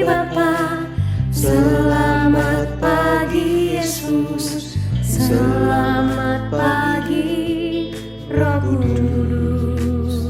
pagi Bapa, selamat pagi Yesus, selamat pagi Roh Kudus.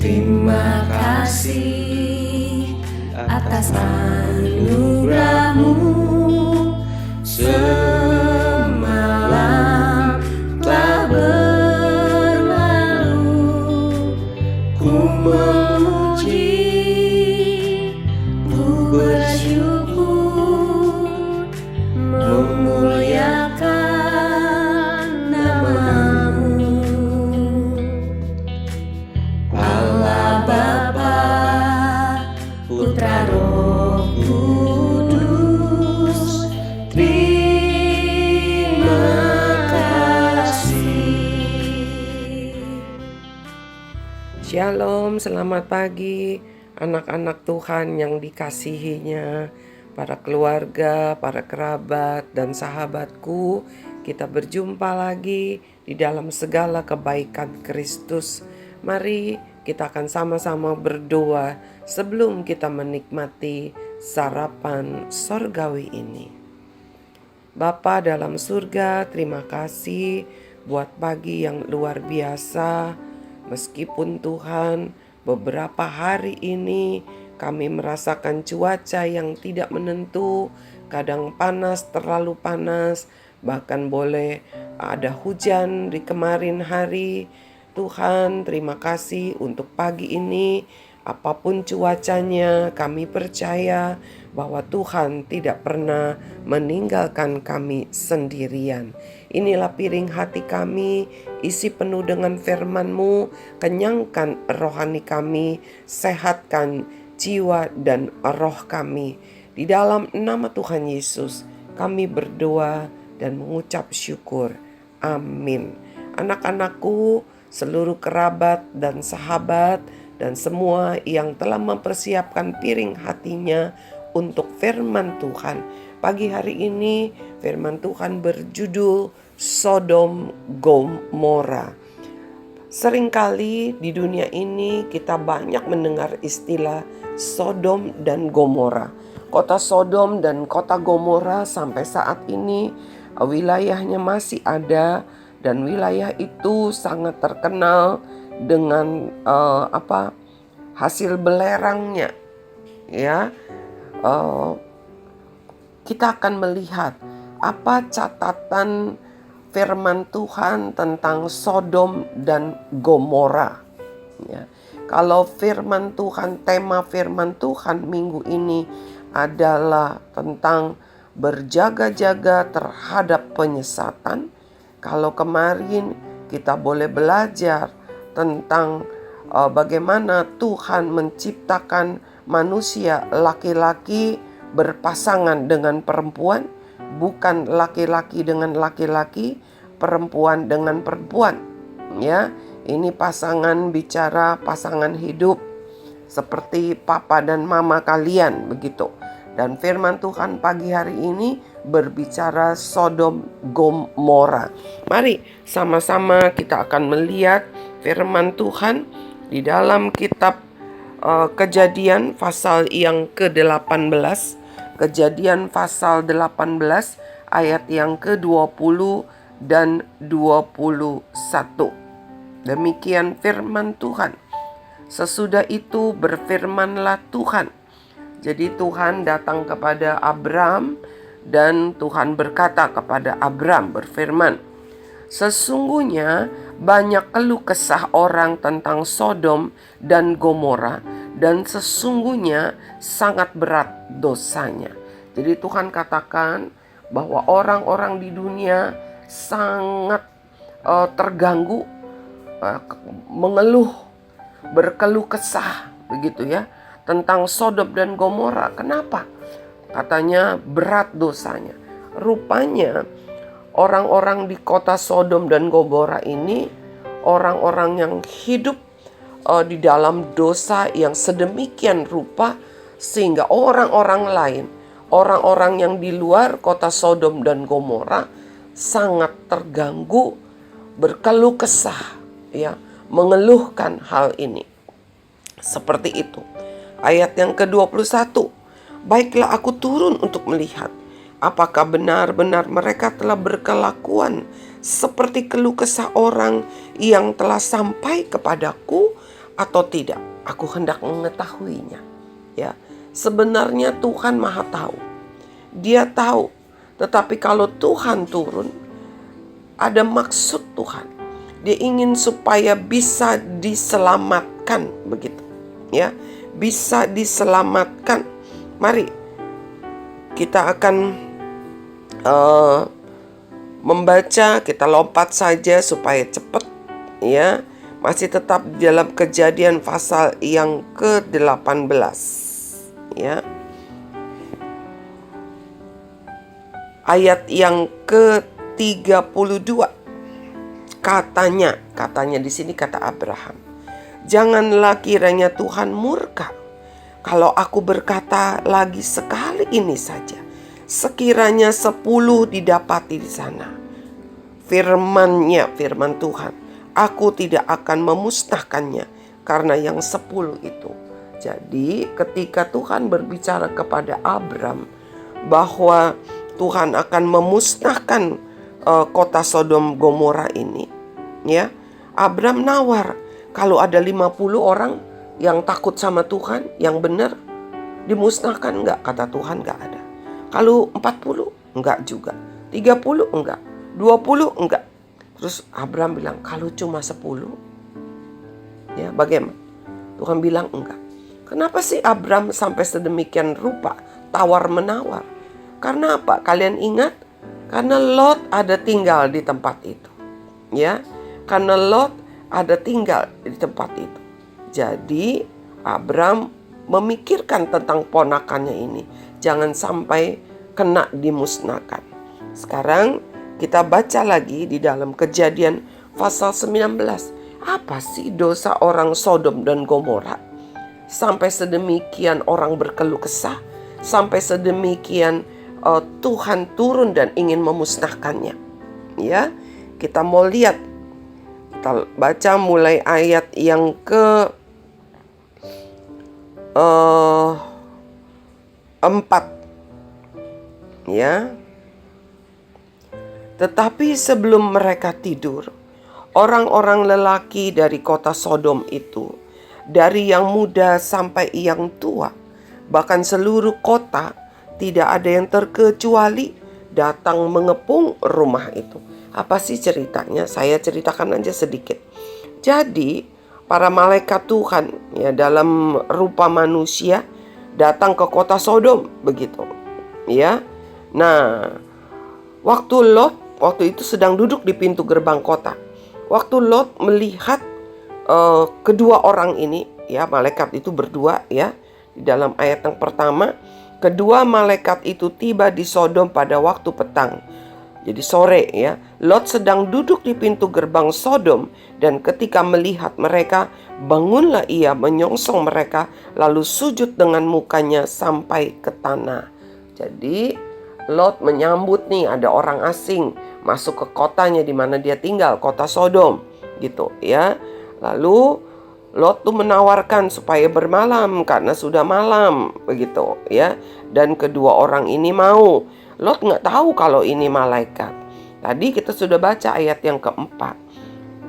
Terima kasih atas anugerah-Mu. Semalam telah berlalu, ku memuji, ku bersyukur, memuliakan nama-Mu. Allah Bapa, Putra Roh Kudus, terima kasih. Shalom, selamat pagi anak-anak Tuhan yang dikasihinya, para keluarga, para kerabat, dan sahabatku. Kita berjumpa lagi di dalam segala kebaikan Kristus. Mari kita akan sama-sama berdoa sebelum kita menikmati sarapan sorgawi ini. Bapa dalam surga, terima kasih buat pagi yang luar biasa. Meskipun Tuhan beberapa hari ini kami merasakan cuaca yang tidak menentu, kadang panas, terlalu panas, bahkan boleh ada hujan di kemarin hari. Tuhan, terima kasih untuk pagi ini. Apapun cuacanya, kami percaya bahwa Tuhan tidak pernah meninggalkan kami sendirian. Inilah piring hati kami, isi penuh dengan firman-Mu, kenyangkan rohani kami, sehatkan jiwa dan roh kami. Di dalam nama Tuhan Yesus, kami berdoa dan mengucap syukur. Amin. Anak-anakku, seluruh kerabat dan sahabat, dan semua yang telah mempersiapkan piring hatinya untuk firman Tuhan. Pagi hari ini firman Tuhan berjudul Sodom Gomora. Seringkali di dunia ini kita banyak mendengar istilah Sodom dan Gomora. Kota Sodom dan kota Gomora sampai saat ini wilayahnya masih ada, dan wilayah itu sangat terkenal dengan hasil belerangnya, ya. Kita akan melihat apa catatan firman Tuhan tentang Sodom dan Gomora, ya. Kalau firman Tuhan, tema firman Tuhan minggu ini adalah tentang berjaga-jaga terhadap penyesatan. Kalau kemarin kita boleh belajar tentang bagaimana Tuhan menciptakan manusia laki-laki berpasangan dengan perempuan, bukan laki-laki dengan laki-laki, perempuan dengan perempuan. Ya, ini pasangan, bicara pasangan hidup seperti papa dan mama kalian, begitu. Dan firman Tuhan pagi hari ini berbicara Sodom Gomora. Mari sama-sama kita akan melihat firman Tuhan di dalam kitab Kejadian pasal yang ke-18. Kejadian pasal 18 ayat yang ke-20 dan 21. Demikian firman Tuhan. Sesudah itu berfirmanlah Tuhan. Jadi Tuhan datang kepada Abram, dan Tuhan berkata kepada Abram, berfirman, sesungguhnya banyak keluh kesah orang tentang Sodom dan Gomora, dan sesungguhnya sangat berat dosanya. Jadi Tuhan katakan bahwa orang-orang di dunia sangat terganggu, mengeluh, berkeluh kesah, begitu ya, tentang Sodom dan Gomora. Kenapa? Katanya berat dosanya. Rupanya orang-orang di kota Sodom dan Gomora ini orang-orang yang hidup di dalam dosa yang sedemikian rupa, sehingga orang-orang lain, orang-orang yang di luar kota Sodom dan Gomora sangat terganggu, berkeluh kesah, ya, mengeluhkan hal ini. Seperti itu. Ayat yang ke-21. Baiklah aku turun untuk melihat apakah benar-benar mereka telah berkelakuan seperti keluh kesah orang yang telah sampai kepadaku atau tidak. Aku hendak mengetahuinya. Ya, sebenarnya Tuhan Maha tahu. Dia tahu. Tetapi kalau Tuhan turun, ada maksud Tuhan. Dia ingin supaya bisa diselamatkan, begitu. Ya, bisa diselamatkan. Mari kita akan membaca, kita lompat saja supaya cepat, ya. Masih tetap dalam Kejadian pasal yang ke-18, ya. Ayat yang ke-32. Katanya di sini kata Abraham, janganlah kiranya Tuhan murka kalau aku berkata lagi sekali ini saja, sekiranya 10 didapati di sana. Firman Tuhan, aku tidak akan memusnahkannya karena yang 10 itu. Jadi ketika Tuhan berbicara kepada Abram bahwa Tuhan akan memusnahkan kota Sodom Gomora ini, ya, Abram nawar, kalau ada 50 orang yang takut sama Tuhan, yang benar, dimusnahkan enggak? Kata Tuhan enggak ada. Kalau 40 enggak juga, 30 enggak, 20 enggak. Terus Abram bilang, kalau cuma 10, ya bagaimana? Tuhan bilang enggak. Kenapa sih Abram sampai sedemikian rupa tawar-menawar? Karena apa? Kalian ingat? Karena Lot ada tinggal di tempat itu. Ya, karena Lot ada tinggal di tempat itu. Jadi Abram memikirkan tentang ponakannya ini. Jangan sampai kena dimusnahkan. Sekarang kita baca lagi di dalam Kejadian pasal 19. Apa sih dosa orang Sodom dan Gomora? Sampai sedemikian orang berkeluh kesah. Sampai sedemikian Tuhan turun dan ingin memusnahkannya. Ya, kita mau lihat. Kita baca mulai ayat yang ke-4. Ya. Tetapi sebelum mereka tidur, orang-orang lelaki dari kota Sodom itu, dari yang muda sampai yang tua, bahkan seluruh kota, tidak ada yang terkecuali datang mengepung rumah itu. Apa sih ceritanya? Saya ceritakan aja sedikit. Jadi para malaikat Tuhan, ya, dalam rupa manusia datang ke kota Sodom, begitu. Ya. Nah, waktu itu sedang duduk di pintu gerbang kota. Waktu Lot melihat kedua orang ini, ya, malaikat itu berdua, ya. Di dalam ayat yang pertama, kedua malaikat itu tiba di Sodom pada waktu petang. Jadi sore, ya. Lot sedang duduk di pintu gerbang Sodom, dan ketika melihat mereka, bangunlah ia menyongsong mereka, lalu sujud dengan mukanya sampai ke tanah. Jadi Lot menyambut nih, ada orang asing masuk ke kotanya di mana dia tinggal, kota Sodom, gitu, ya. Lalu Lot tuh menawarkan supaya bermalam karena sudah malam, begitu, ya. Dan kedua orang ini mau. Lot nggak tahu kalau ini malaikat. Tadi kita sudah baca ayat yang keempat.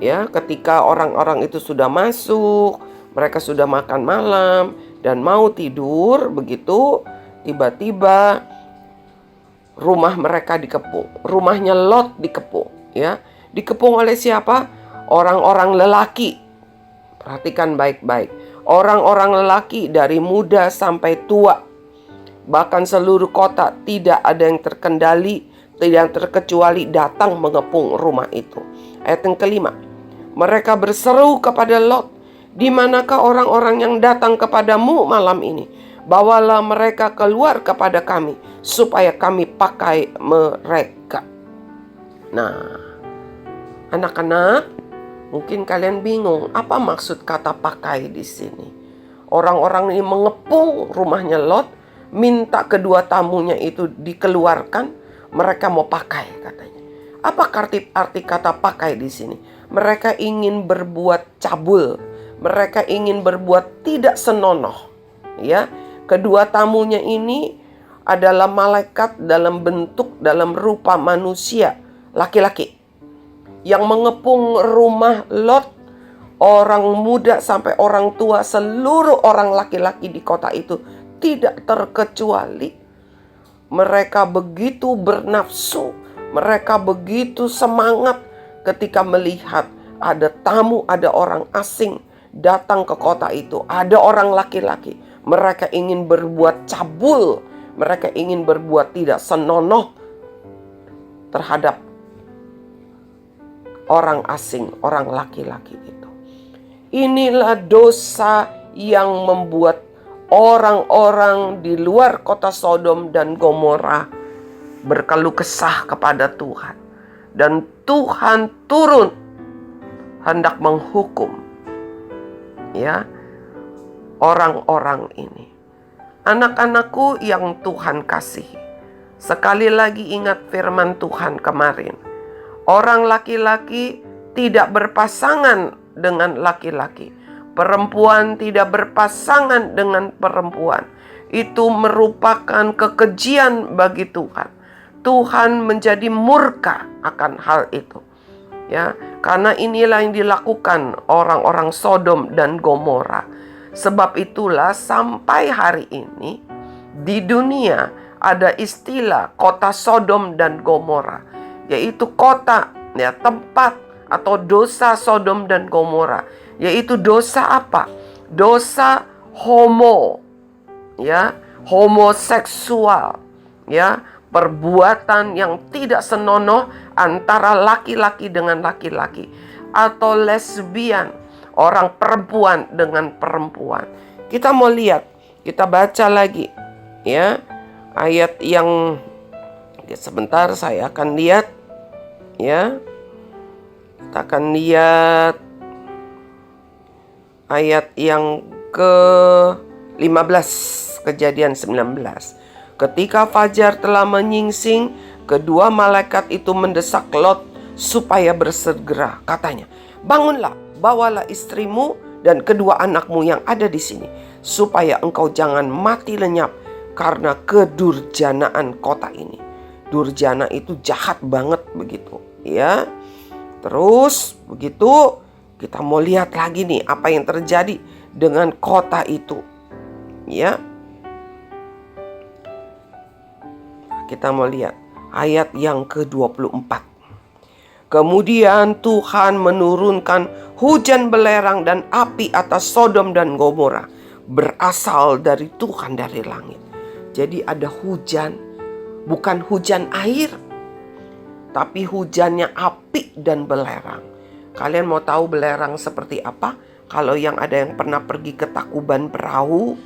Ya, ketika orang-orang itu sudah masuk, mereka sudah makan malam dan mau tidur, begitu tiba-tiba rumah mereka dikepung. Rumahnya Lot dikepung, ya. Dikepung oleh siapa? Orang-orang lelaki. Perhatikan baik-baik. Orang-orang lelaki dari muda sampai tua. Bahkan seluruh kota tidak ada yang terkendali, tidak terkecuali datang mengepung rumah itu. Ayat yang kelima. Mereka berseru kepada Lot, di manakah orang-orang yang datang kepadamu malam ini? Bawalah mereka keluar kepada kami, supaya kami pakai mereka. Nah, anak-anak, mungkin kalian bingung, apa maksud kata pakai di sini? Orang-orang ini mengepung rumahnya Lot, minta kedua tamunya itu dikeluarkan, mereka mau pakai katanya. Apa arti kata pakai di sini? Mereka ingin berbuat cabul, mereka ingin berbuat tidak senonoh, Ya, kedua tamunya ini adalah malaikat dalam rupa manusia, laki-laki, yang mengepung rumah Lot. Orang muda sampai orang tua, seluruh orang laki-laki di kota itu tidak terkecuali. Mereka begitu bernafsu, mereka begitu semangat ketika melihat ada tamu, ada orang asing datang ke kota itu. Ada orang laki-laki, mereka ingin berbuat cabul, mereka ingin berbuat tidak senonoh terhadap orang asing, orang laki-laki itu. Inilah dosa yang membuat orang-orang di luar kota Sodom dan Gomora berkeluh kesah kepada Tuhan. Dan Tuhan turun hendak menghukum ya orang-orang ini. Anak-anakku yang Tuhan kasihi, sekali lagi ingat firman Tuhan kemarin. Orang laki-laki tidak berpasangan dengan laki-laki. Perempuan tidak berpasangan dengan perempuan. Itu merupakan kekejian bagi Tuhan. Tuhan menjadi murka akan hal itu. Ya, karena inilah yang dilakukan orang-orang Sodom dan Gomora. Sebab itulah sampai hari ini di dunia ada istilah kota Sodom dan Gomora, yaitu kota, ya, tempat atau dosa Sodom dan Gomora, yaitu dosa apa? Dosa homo, ya, homoseksual, ya, perbuatan yang tidak senonoh antara laki-laki dengan laki-laki, atau lesbian, orang perempuan dengan perempuan. Kita mau lihat, kita baca lagi, ya, ayat yang sebentar saya akan lihat, ya. Kita akan lihat ayat yang ke-15, Kejadian 19. Ketika fajar telah menyingsing, kedua malaikat itu mendesak Lot supaya bersegera. Katanya, bangunlah, bawalah istrimu dan kedua anakmu yang ada di sini, supaya engkau jangan mati lenyap karena kedurjanaan kota ini. Durjana itu jahat banget begitu, ya. Terus begitu kita mau lihat lagi nih apa yang terjadi dengan kota itu. Ya. Kita mau lihat ayat yang ke-24. Kemudian Tuhan menurunkan hujan belerang dan api atas Sodom dan Gomora, berasal dari Tuhan dari langit. Jadi ada hujan, bukan hujan air, tapi hujannya api dan belerang. Kalian mau tahu belerang seperti apa? Kalau yang ada yang pernah pergi ke Takuban Perahu,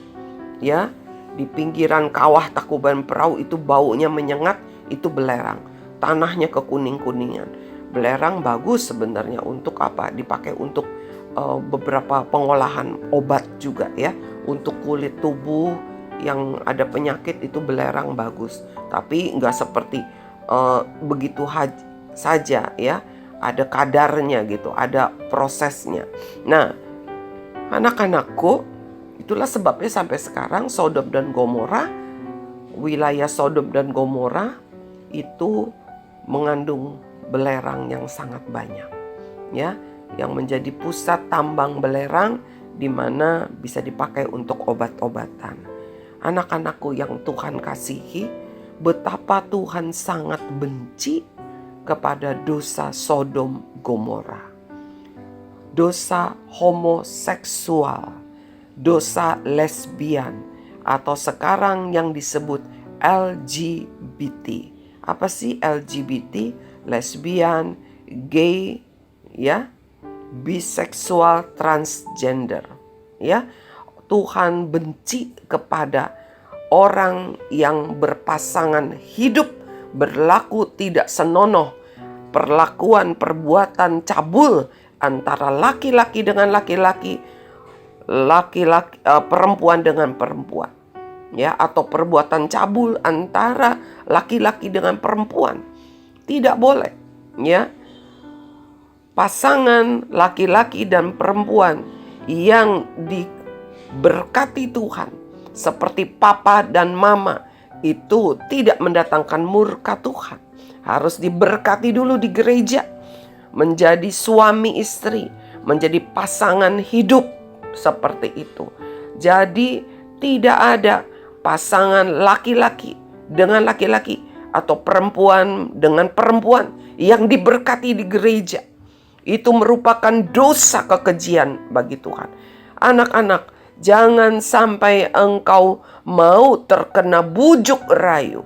ya, di pinggiran kawah Takuban Perahu itu baunya menyengat, itu belerang. Tanahnya kekuning-kuningan. Belerang bagus sebenarnya untuk apa? Dipakai untuk beberapa pengolahan obat juga, ya. Untuk kulit tubuh yang ada penyakit itu belerang bagus. Tapi nggak seperti begitu saja, ya, ada kadarnya gitu, ada prosesnya. Nah, anak-anakku, itulah sebabnya sampai sekarang Sodom dan Gomora, wilayah Sodom dan Gomora itu mengandung belerang yang sangat banyak, ya, yang menjadi pusat tambang belerang di mana bisa dipakai untuk obat-obatan. Anak-anakku yang Tuhan kasihi, betapa Tuhan sangat benci kepada dosa Sodom Gomora. Dosa homoseksual, dosa lesbian, atau sekarang yang disebut LGBT. Apa sih LGBT? Lesbian, gay, ya, biseksual, transgender, ya. Tuhan benci kepada orang yang berpasangan hidup berlaku tidak senonoh, perbuatan cabul antara laki-laki dengan laki-laki, perempuan dengan perempuan, ya, atau perbuatan cabul antara laki-laki dengan perempuan. Tidak boleh, ya. Pasangan laki-laki dan perempuan yang diberkati Tuhan, seperti papa dan mama, itu tidak mendatangkan murka Tuhan. Harus diberkati dulu di gereja, menjadi suami istri, menjadi pasangan hidup seperti itu. Jadi tidak ada pasangan laki-laki dengan laki-laki atau perempuan dengan perempuan yang diberkati di gereja. Itu merupakan dosa kekejian bagi Tuhan. Anak-anak, jangan sampai engkau mau terkena bujuk rayu.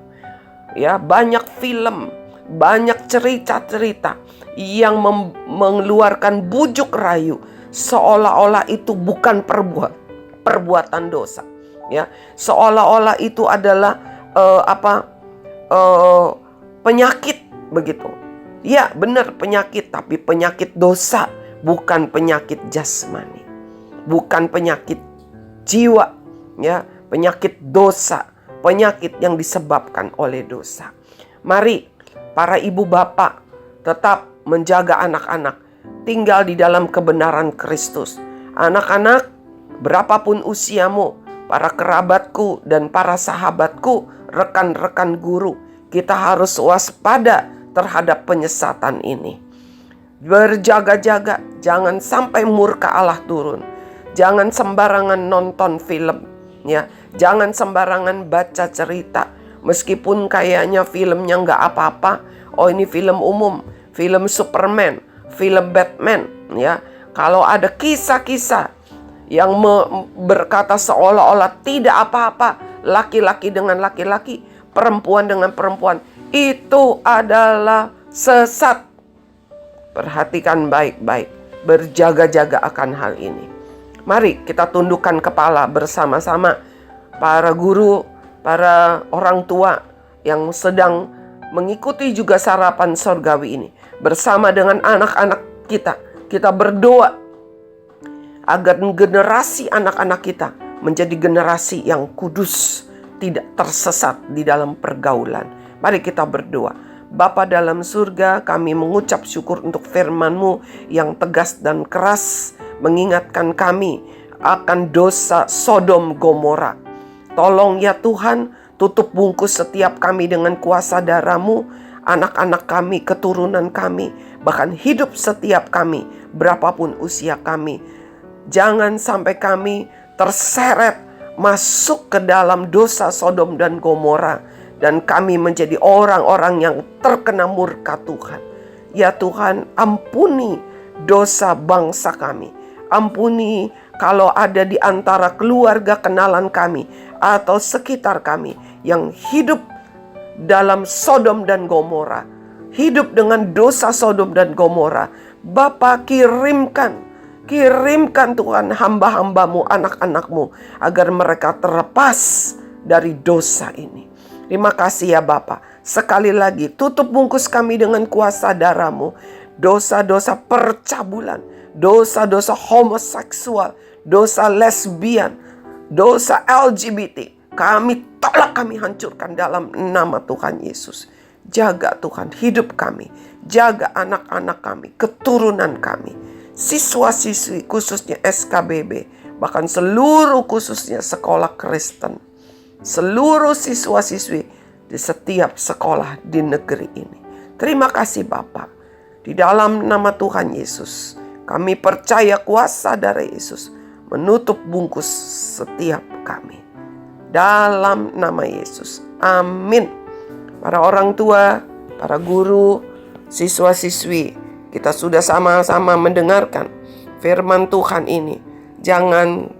Ya, banyak film, banyak cerita-cerita yang mengeluarkan bujuk rayu seolah-olah itu bukan perbuatan dosa. Ya, seolah-olah itu adalah penyakit begitu. Ya, benar penyakit, tapi penyakit dosa, bukan penyakit jasmani, bukan penyakit jiwa, ya, penyakit dosa, penyakit yang disebabkan oleh dosa. Mari para ibu bapak tetap menjaga anak-anak, tinggal di dalam kebenaran Kristus. Anak-anak, berapapun usiamu, para kerabatku dan para sahabatku, rekan-rekan guru, kita harus waspada terhadap penyesatan ini. Berjaga-jaga, jangan sampai murka Allah turun. Jangan sembarangan nonton film, ya. Jangan sembarangan baca cerita, meskipun kayaknya filmnya nggak apa-apa. Oh, ini film umum, film Superman, film Batman, ya. Kalau ada kisah-kisah yang berkata seolah-olah tidak apa-apa, laki-laki dengan laki-laki, perempuan dengan perempuan, itu adalah sesat. Perhatikan baik-baik, berjaga-jaga akan hal ini. Mari kita tundukkan kepala bersama-sama, para guru, para orang tua yang sedang mengikuti juga sarapan sorgawi ini. Bersama dengan anak-anak kita, kita berdoa agar generasi anak-anak kita menjadi generasi yang kudus, tidak tersesat di dalam pergaulan. Mari kita berdoa. Bapa dalam surga, kami mengucap syukur untuk firman-Mu yang tegas dan keras, mengingatkan kami akan dosa Sodom Gomora. Tolong ya Tuhan, tutup bungkus setiap kami dengan kuasa darah-Mu, anak-anak kami, keturunan kami, bahkan hidup setiap kami, berapapun usia kami. Jangan sampai kami terseret masuk ke dalam dosa Sodom dan Gomora, dan kami menjadi orang-orang yang terkena murka Tuhan. Ya Tuhan, ampuni dosa bangsa kami. Ampuni kalau ada di antara keluarga kenalan kami atau sekitar kami yang hidup dalam Sodom dan Gomora, hidup dengan dosa Sodom dan Gomora. Bapa, kirimkan Tuhan hamba-hambamu, anak-anakmu, agar mereka terlepas dari dosa ini. Terima kasih ya Bapa. Sekali lagi, tutup bungkus kami dengan kuasa darah-Mu. Dosa-dosa percabulan, dosa-dosa homoseksual, dosa lesbian, dosa LGBT, kami tolak, kami hancurkan dalam nama Tuhan Yesus. Jaga Tuhan hidup kami, jaga anak-anak kami, keturunan kami, siswa-siswi khususnya SKBB, bahkan seluruh khususnya sekolah Kristen, seluruh siswa-siswi di setiap sekolah di negeri ini. Terima kasih Bapa. Di dalam nama Tuhan Yesus, kami percaya kuasa darah Yesus menutup bungkus setiap kami. Dalam nama Yesus, amin. Para orang tua, para guru, siswa-siswi, kita sudah sama-sama mendengarkan firman Tuhan ini. Jangan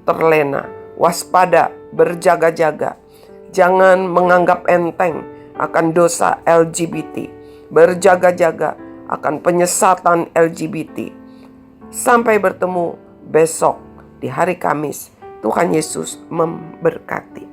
terlena, waspada, berjaga-jaga. Jangan menganggap enteng akan dosa LGBT. Berjaga-jaga akan penyesatan LGBT. Sampai bertemu besok di hari Kamis. Tuhan Yesus memberkati.